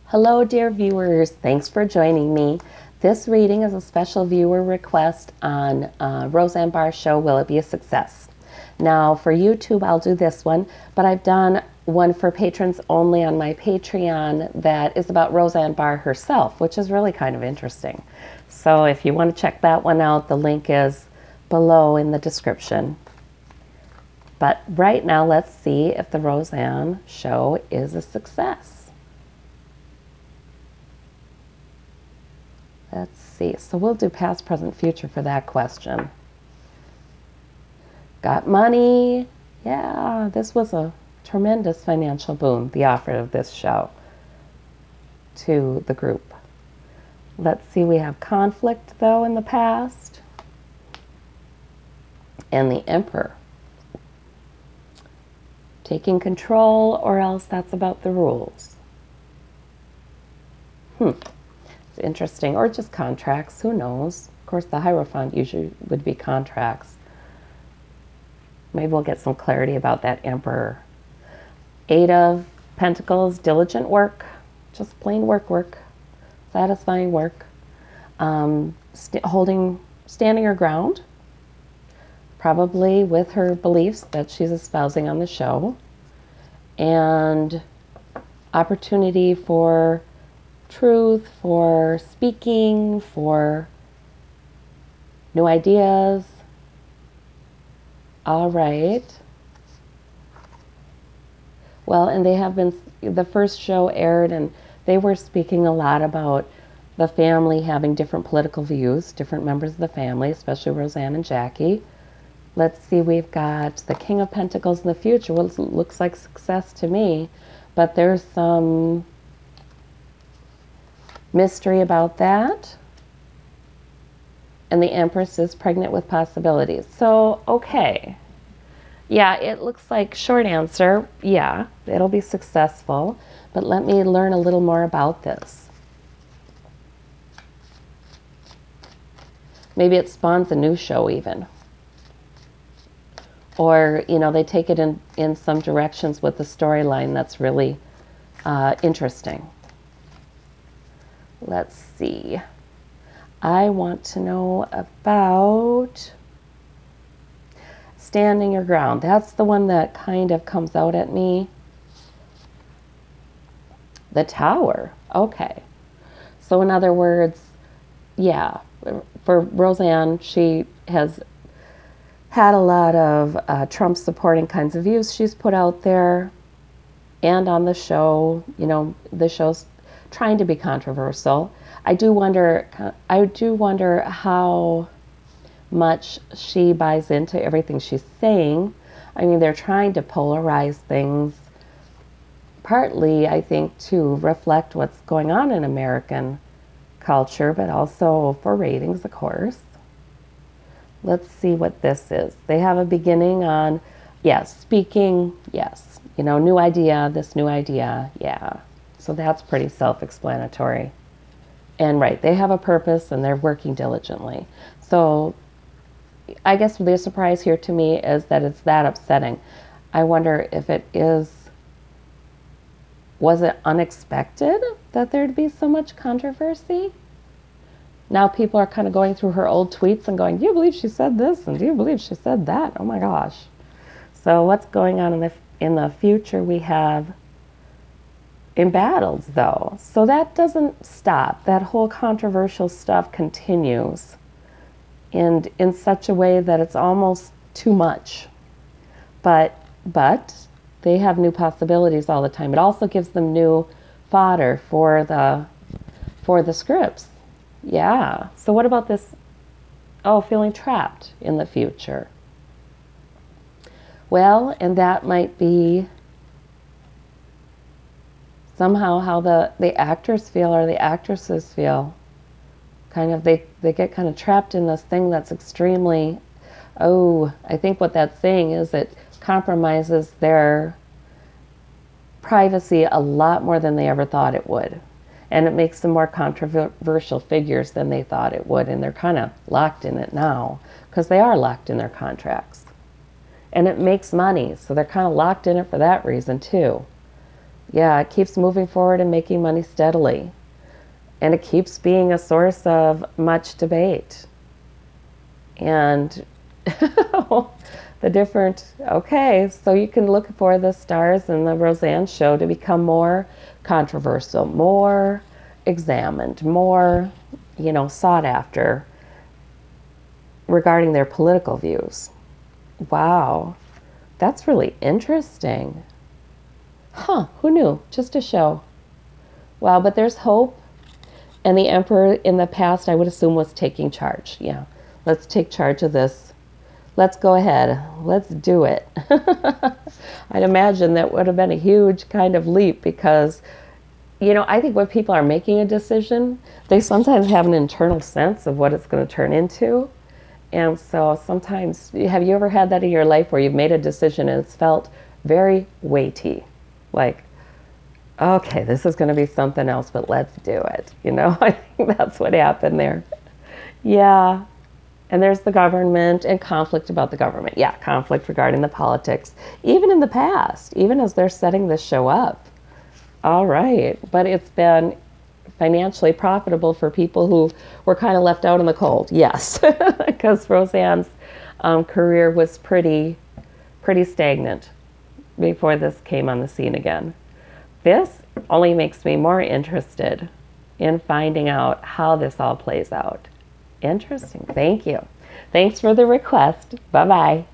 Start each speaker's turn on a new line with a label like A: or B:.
A: Hello, dear viewers. Thanks for joining me. This reading is a special viewer request on Roseanne Barr's show, Will It Be a Success? Now, for YouTube, I'll do this one, but I've done one for patrons only on my Patreon that is about Roseanne Barr herself, which is really kind of interesting. So if you want to check that one out, the link is below in the description. But right now, let's see if the Roseanne show is a success. Let's see. So we'll do past, present, future for that question. Got money. Yeah, this was a tremendous financial boon, the offer of this show to the group. Let's see. We have conflict, though, in the past. And the Emperor. Taking control, or else that's about the rules. Interesting, or just contracts, who knows? Of course, the Hierophant usually would be contracts. Maybe we'll get some clarity about that Emperor. Eight of Pentacles, diligent work, just plain work, satisfying work. Standing her ground, probably with her beliefs that she's espousing on the show. And opportunity for truth, for speaking, for new ideas. All right. Well, and they have been, the first show aired and they were speaking a lot about the family having different political views, different members of the family, especially Roseanne and Jackie. Let's see, we've got the King of Pentacles in the future. Well, it looks like success to me, but there's some mystery about that. And the Empress is pregnant with possibilities. So, okay. Yeah, it looks like, short answer, yeah, it'll be successful. But let me learn a little more about this. Maybe it spawns a new show even. Or, you know, they take it in some directions with the storyline that's really interesting. Let's see. I want to know about standing your ground. That's the one that kind of comes out at me. The Tower. Okay. So in other words, yeah, for Roseanne, she has had a lot of Trump supporting kinds of views she's put out there. And on the show, you know, the show's trying to be controversial. I do wonder how much she buys into everything she's saying. I mean, they're trying to polarize things, partly, I think, to reflect what's going on in American culture, but also for ratings, of course. Let's see what this is. They have a beginning on, yes, speaking, yes. You know, new idea, this new idea, yeah. So that's pretty self-explanatory. And right, they have a purpose and they're working diligently. So I guess the surprise here to me is that it's that upsetting. I wonder if it is, was it unexpected that there'd be so much controversy? Now people are kind of going through her old tweets and going, do you believe she said this? And do you believe she said that? Oh my gosh. So what's going on in the future? We have embattled, though. So that doesn't stop. That whole controversial stuff continues. And in such a way that it's almost too much. But they have new possibilities all the time. It also gives them new fodder for the scripts. Yeah. So what about this? Oh, feeling trapped in the future. Well, and that might be somehow how the actors feel or the actresses feel. Kind of, they get kind of trapped in this thing that's extremely, I think what that's saying is it compromises their privacy a lot more than they ever thought it would. And it makes them more controversial figures than they thought it would. And they're kind of locked in it now because they are locked in their contracts. And it makes money, so they're kind of locked in it for that reason too. Yeah, it keeps moving forward and making money steadily. And it keeps being a source of much debate. And the different, okay, so you can look for the stars in the Roseanne show to become more controversial, more examined, more, sought after regarding their political views. Wow, that's really interesting. Huh, who knew? Just a show. Wow, but there's hope. And the emperor in the past, I would assume, was taking charge. Yeah, let's take charge of this. Let's go ahead. Let's do it. I'd imagine that would have been a huge kind of leap because, I think when people are making a decision, they sometimes have an internal sense of what it's going to turn into. And so sometimes, have you ever had that in your life where you've made a decision and it's felt very weighty? Like, okay, this is going to be something else, but let's do it. I think that's what happened there. Yeah. And there's the government and conflict about the government. Yeah, conflict regarding the politics, even in the past, even as they're setting this show up. All right. But it's been financially profitable for people who were kind of left out in the cold. Yes, because Roseanne's career was pretty stagnant before this came on the scene again. This only makes me more interested in finding out how this all plays out. Interesting. Thank you. Thanks for the request. Bye-bye.